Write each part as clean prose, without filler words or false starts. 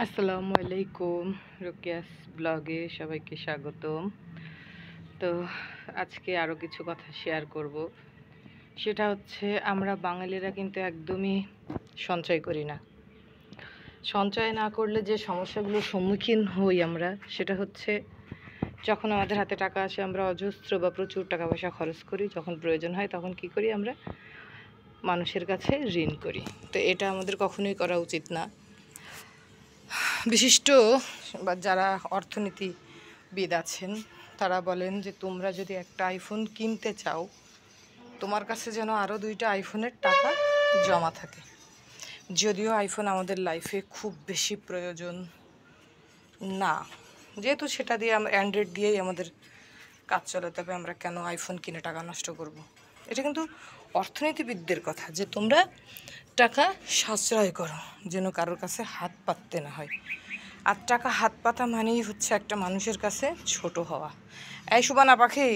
আসসালামু আলাইকুম, রোকেয়াস ব্লগে সবাইকে স্বাগতম। তো আজকে আরও কিছু কথা শেয়ার করব। সেটা হচ্ছে আমরা বাঙালিরা কিন্তু একদমই সঞ্চয় করি না। সঞ্চয় না করলে যে সমস্যাগুলোর সম্মুখীন হই আমরা, সেটা হচ্ছে যখন আমাদের হাতে টাকা আসে আমরা অজস্র বা প্রচুর টাকা পয়সা খরচ করি। যখন প্রয়োজন হয় তখন কি করি, আমরা মানুষের কাছে ঋণ করি। তো এটা আমাদের কখনোই করা উচিত না। বিশিষ্ট বা যারা অর্থনীতিবিদ আছেন তারা বলেন যে তোমরা যদি একটা আইফোন কিনতে চাও, তোমার কাছে যেন আরও 2টা আইফোনের টাকা জমা থাকে। যদিও আইফোন আমাদের লাইফে খুব বেশি প্রয়োজন না, যেহেতু সেটা দিয়ে আমরা অ্যান্ড্রয়েড দিয়েই আমাদের কাজ চালাতে হবে, আমরা কেন আইফোন কিনে টাকা নষ্ট করব। এটা কিন্তু অর্থনীতিবিদদের কথা, যে তোমরা টাকা সাশ্রয় করো যেন কারোর কাছে হাত পাততে না হয়। আর টাকা হাত পাতা মানেই হচ্ছে একটা মানুষের কাছে ছোট হওয়া। এই সুবানা পাখি,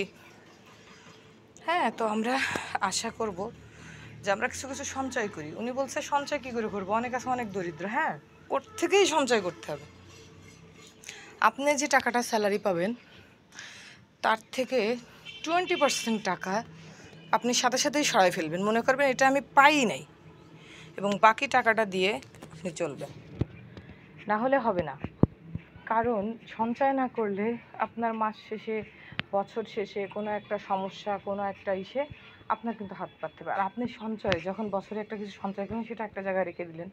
হ্যাঁ, তো আমরা আশা করব যে আমরা কিছু কিছু সঞ্চয় করি। উনি বলছে সঞ্চয় কী করে করবো, অনেক আছে অনেক দরিদ্র। হ্যাঁ, ওর থেকেই সঞ্চয় করতে হবে। আপনি যে টাকাটা স্যালারি পাবেন তার থেকে 20% টাকা আপনি সাথে সাথেই সরাই ফেলবেন, মনে করবেন এটা আমি পাই নাই, এবং বাকি টাকাটা দিয়ে আপনি চলবেন। না হলে হবে না। কারণ সঞ্চয় না করলে আপনার মাস শেষে, বছর শেষে কোনো একটা সমস্যা, কোনো একটা ইসে আপনার কিন্তু হাত পাততে পারে। আর আপনি সঞ্চয় যখন বছরে একটা কিছু সঞ্চয় করেন, সেটা একটা জায়গায় রেখে দিলেন,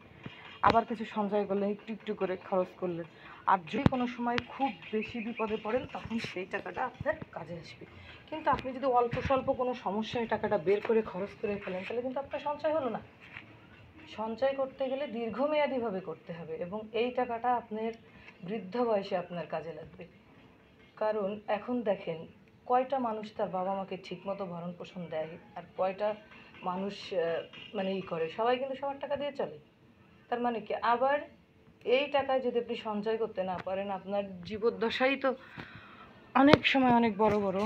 আবার কিছু সঞ্চয় করলেন, একটু একটু করে খরচ করলেন। আর যদি কোনো সময় খুব বেশি বিপদে পড়েন, তখন সেই টাকাটা আপনার কাজে আসবে। কিন্তু আপনি যদি অল্প স্বল্প কোনো সমস্যায় টাকাটা বের করে খরচ করে ফেলেন, তাহলে কিন্তু আপনার সঞ্চয় হলো না। সঞ্চয় করতে গেলে দীর্ঘমেয়াদীভাবে করতে হবে, এবং এই টাকাটা আপনার বৃদ্ধ বয়সে আপনার কাজে লাগবে। কারণ এখন দেখেন, কয়টা মানুষ তার বাবা মাকে ঠিকমতো ভরণ পোষণ দেয়, আর কয়টা মানুষ মানে করে, সবাই কিন্তু সবার টাকা দিয়ে চলে। তার মানে কি, আবার এই টাকায় যদি আপনি সঞ্চয় করতে না পারেন, আপনার জীবদ্দশাই তো অনেক সময় অনেক বড় বড়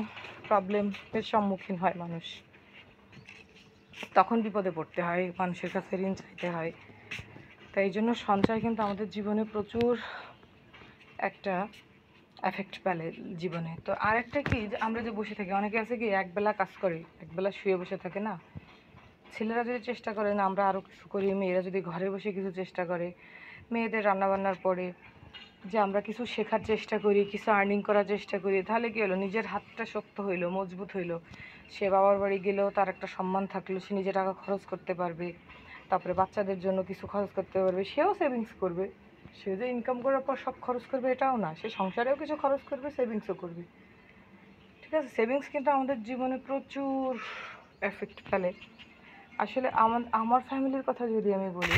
প্রবলেমের সম্মুখীন হয় মানুষ। তখন বিপদে পড়তে হয়, মানুষের কাছে ঋণ চাইতে হয়। তাই এই জন্য সঞ্চয় কিন্তু আমাদের জীবনে প্রচুর একটা এফেক্ট ফেলে জীবনে। তো আর একটা কি, যে আমরা যে বসে থাকি, অনেকে আছে কি একবেলা কাজ করে, একবেলা শুয়ে বসে থাকে না। ছেলেরা যদি চেষ্টা করে না আমরা আরও কিছু করি, মেয়েরা যদি ঘরে বসে কিছু চেষ্টা করে, মেয়েদের রান্নাবান্নার পরে যে আমরা কিছু শেখার চেষ্টা করি, কিছু আর্নিং করার চেষ্টা করি, তাহলে কী হলো, নিজের হাতটা শক্ত হইলো, মজবুত হইলো। সে বাবার বাড়ি গেলেও তার একটা সম্মান থাকলো, সে নিজে টাকা খরচ করতে পারবে, তারপরে বাচ্চাদের জন্য কিছু খরচ করতে পারবে, সেও সেভিংস করবে। সে যে ইনকাম করার পর সব খরচ করবে এটাও না, সে সংসারেও কিছু খরচ করবে, সেভিংসও করবে। ঠিক আছে, সেভিংস কিন্তু আমাদের জীবনে প্রচুর এফেক্ট ফেলে। আসলে আমার ফ্যামিলির কথা যদি আমি বলি,